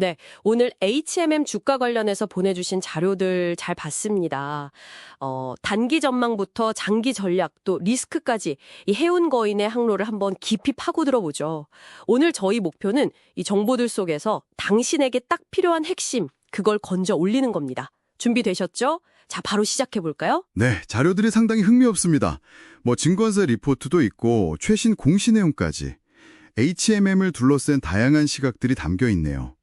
네, 오늘 HMM 주가 관련해서 보내주신 자료들 잘 봤습니다. 단기 전망부터 장기 전략 또 리스크까지 이 해운 거인의 항로를 한번 깊이 파고 들어보죠. 오늘 저희 목표는 이 정보들 속에서 당신에게 딱 필요한 핵심, 그걸 건져 올리는 겁니다. 준비되셨죠? 자, 바로 시작해 볼까요? 네, 자료들이 상당히 흥미롭습니다. 증권사 리포트도 있고 최신 공시 내용까지 HMM을 둘러싼 다양한 시각들이 담겨 있네요.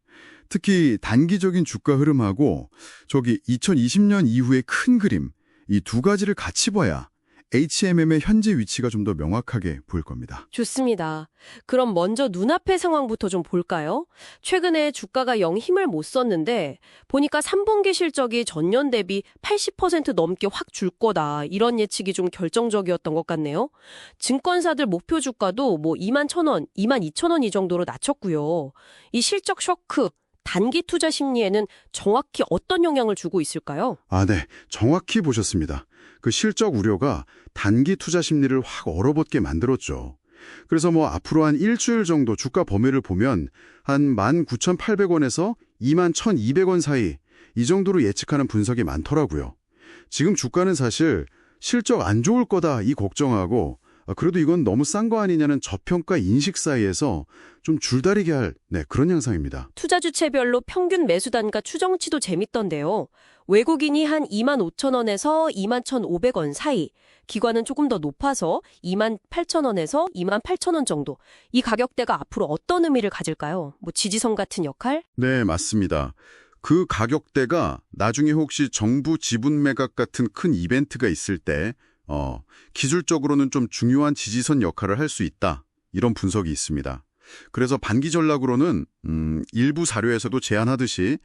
특히 단기적인 주가 흐름하고 2020년 이후의 큰 그림, 이 두 가지를 같이 봐야 HMM의 현재 위치가 좀 더 명확하게 보일 겁니다. 좋습니다. 그럼 먼저 눈앞의 상황부터 좀 볼까요? 최근에 주가가 영 힘을 못 썼는데 보니까 3분기 실적이 전년 대비 80% 넘게 확 줄 거다. 이런 예측이 좀 결정적이었던 것 같네요. 증권사들 목표 주가도 21,000원, 22,000원 이 정도로 낮췄고요. 이 실적 쇼크, 단기 투자 심리에는 정확히 어떤 영향을 주고 있을까요? 네. 정확히 보셨습니다. 그 실적 우려가 단기 투자 심리를 확 얼어붙게 만들었죠. 그래서 앞으로 한 일주일 정도 주가 범위를 보면 한 19,800원에서 21,200원 사이 이 정도로 예측하는 분석이 많더라고요. 지금 주가는 사실 실적 안 좋을 거다 이 걱정하고 그래도 이건 너무 싼 거 아니냐는 저평가 인식 사이에서 좀 줄다리게 할 그런 양상입니다. 투자 주체별로 평균 매수 단가 추정치도 재밌던데요. 외국인이 한 25,000원에서 21,500원 사이, 기관은 조금 더 높아서 28,000원에서 28,000원 정도. 이 가격대가 앞으로 어떤 의미를 가질까요? 지지선 같은 역할? 네, 맞습니다. 그 가격대가 나중에 혹시 정부 지분 매각 같은 큰 이벤트가 있을 때 기술적으로는 좀 중요한 지지선 역할을 할 수 있다. 이런 분석이 있습니다. 그래서 반기 전략으로는 일부 사료에서도 제안하듯이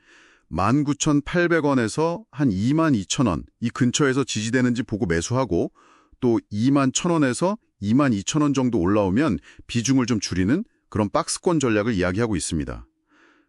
19,800원에서 한 22,000원 이 근처에서 지지되는지 보고 매수하고 또 21,000원에서 22,000원 정도 올라오면 비중을 좀 줄이는 그런 박스권 전략을 이야기하고 있습니다.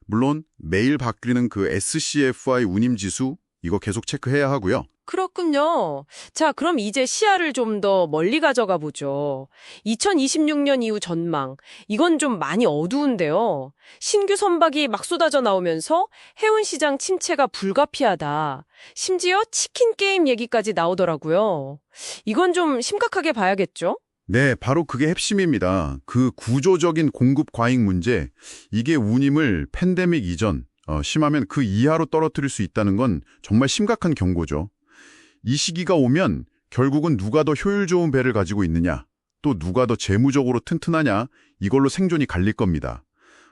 물론 매일 바뀌는 그 SCFI 운임지수 이거 계속 체크해야 하고요. 그렇군요. 자, 그럼 이제 시야를 좀 더 멀리 가져가 보죠. 2026년 이후 전망. 이건 좀 많이 어두운데요. 신규 선박이 막 쏟아져 나오면서 해운 시장 침체가 불가피하다. 심지어 치킨 게임 얘기까지 나오더라고요. 이건 좀 심각하게 봐야겠죠? 네, 바로 그게 핵심입니다. 그 구조적인 공급 과잉 문제, 이게 운임을 팬데믹 이전, 심하면 그 이하로 떨어뜨릴 수 있다는 건 정말 심각한 경고죠. 이 시기가 오면 결국은 누가 더 효율 좋은 배를 가지고 있느냐, 또 누가 더 재무적으로 튼튼하냐, 이걸로 생존이 갈릴 겁니다.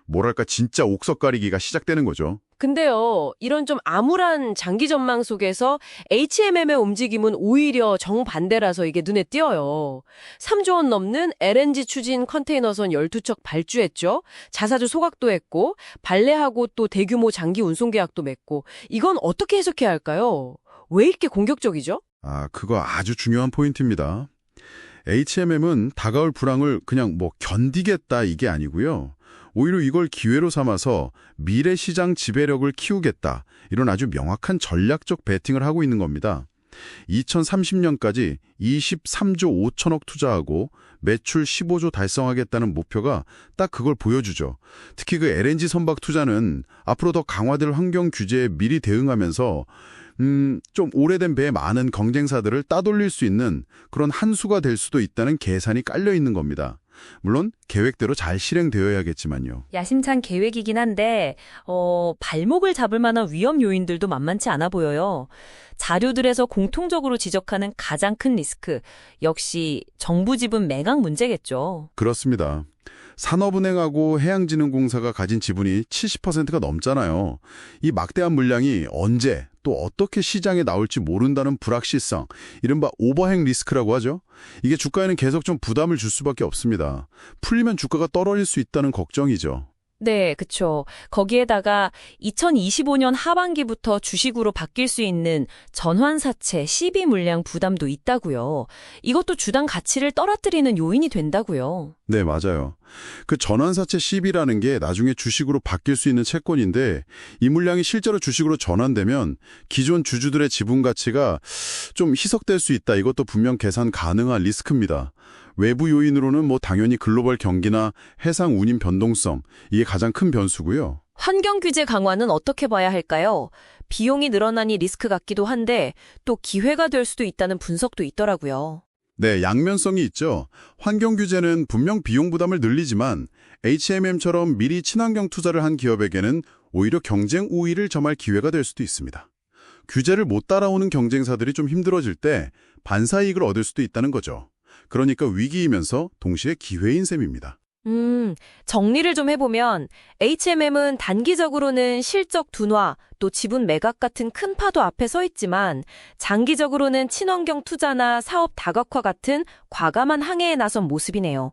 뭐랄까 진짜 옥석 가리기가 시작되는 거죠. 근데요, 이런 좀 암울한 장기 전망 속에서 HMM의 움직임은 오히려 정반대라서 이게 눈에 띄어요. 3조 원 넘는 LNG 추진 컨테이너선 12척 발주했죠. 자사주 소각도 했고, 발레하고 또 대규모 장기 운송 계약도 맺고, 이건 어떻게 해석해야 할까요? 왜 이렇게 공격적이죠? 그거 아주 중요한 포인트입니다. HMM은 다가올 불황을 그냥 견디겠다 이게 아니고요. 오히려 이걸 기회로 삼아서 미래 시장 지배력을 키우겠다. 이런 아주 명확한 전략적 베팅을 하고 있는 겁니다. 2030년까지 23조 5천억 투자하고 매출 15조 달성하겠다는 목표가 딱 그걸 보여주죠. 특히 그 LNG 선박 투자는 앞으로 더 강화될 환경 규제에 미리 대응하면서 좀 오래된 배에 많은 경쟁사들을 따돌릴 수 있는 그런 한 수가 될 수도 있다는 계산이 깔려 있는 겁니다. 물론 계획대로 잘 실행되어야겠지만요. 야심찬 계획이긴 한데 발목을 잡을 만한 위험 요인들도 만만치 않아 보여요. 자료들에서 공통적으로 지적하는 가장 큰 리스크, 역시 정부 지분 매각 문제겠죠. 그렇습니다. 산업은행하고 해양진흥공사가 가진 지분이 70%가 넘잖아요. 이 막대한 물량이 언제 또 어떻게 시장에 나올지 모른다는 불확실성, 이른바 오버행 리스크라고 하죠. 이게 주가에는 계속 좀 부담을 줄 수밖에 없습니다. 풀리면 주가가 떨어질 수 있다는 걱정이죠. 네, 그쵸. 거기에다가 2025년 하반기부터 주식으로 바뀔 수 있는 전환사채 CB 물량 부담도 있다고요. 이것도 주당 가치를 떨어뜨리는 요인이 된다고요. 네, 맞아요. 그 전환사채 CB라는 게 나중에 주식으로 바뀔 수 있는 채권인데 이 물량이 실제로 주식으로 전환되면 기존 주주들의 지분 가치가 좀 희석될 수 있다. 이것도 분명 계산 가능한 리스크입니다. 외부 요인으로는 당연히 글로벌 경기나 해상 운임 변동성, 이게 가장 큰 변수고요. 환경 규제 강화는 어떻게 봐야 할까요? 비용이 늘어나니 리스크 같기도 한데 또 기회가 될 수도 있다는 분석도 있더라고요. 네, 양면성이 있죠. 환경 규제는 분명 비용 부담을 늘리지만 HMM처럼 미리 친환경 투자를 한 기업에게는 오히려 경쟁 우위를 점할 기회가 될 수도 있습니다. 규제를 못 따라오는 경쟁사들이 좀 힘들어질 때 반사이익을 얻을 수도 있다는 거죠. 그러니까 위기이면서 동시에 기회인 셈입니다. 정리를 좀 해보면 HMM은 단기적으로는 실적 둔화, 또 지분 매각 같은 큰 파도 앞에 서 있지만 장기적으로는 친환경 투자나 사업 다각화 같은 과감한 항해에 나선 모습이네요.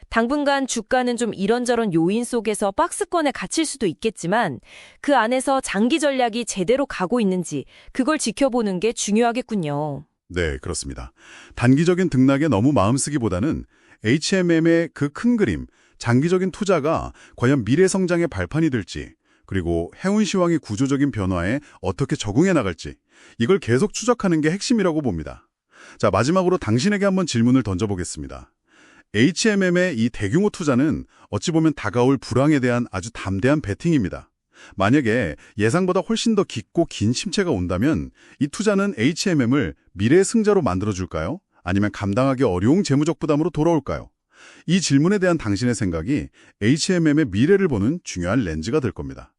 당분간 주가는 좀 이런저런 요인 속에서 박스권에 갇힐 수도 있겠지만 그 안에서 장기 전략이 제대로 가고 있는지 그걸 지켜보는 게 중요하겠군요. 네, 그렇습니다. 단기적인 등락에 너무 마음 쓰기보다는 HMM의 그 큰 그림, 장기적인 투자가 과연 미래 성장의 발판이 될지, 그리고 해운 시황의 구조적인 변화에 어떻게 적응해 나갈지, 이걸 계속 추적하는 게 핵심이라고 봅니다. 자, 마지막으로 당신에게 한번 질문을 던져보겠습니다. HMM의 이 대규모 투자는 어찌 보면 다가올 불황에 대한 아주 담대한 베팅입니다. 만약에 예상보다 훨씬 더 깊고 긴 침체가 온다면 이 투자는 HMM을 미래의 승자로 만들어줄까요? 아니면 감당하기 어려운 재무적 부담으로 돌아올까요? 이 질문에 대한 당신의 생각이 HMM의 미래를 보는 중요한 렌즈가 될 겁니다.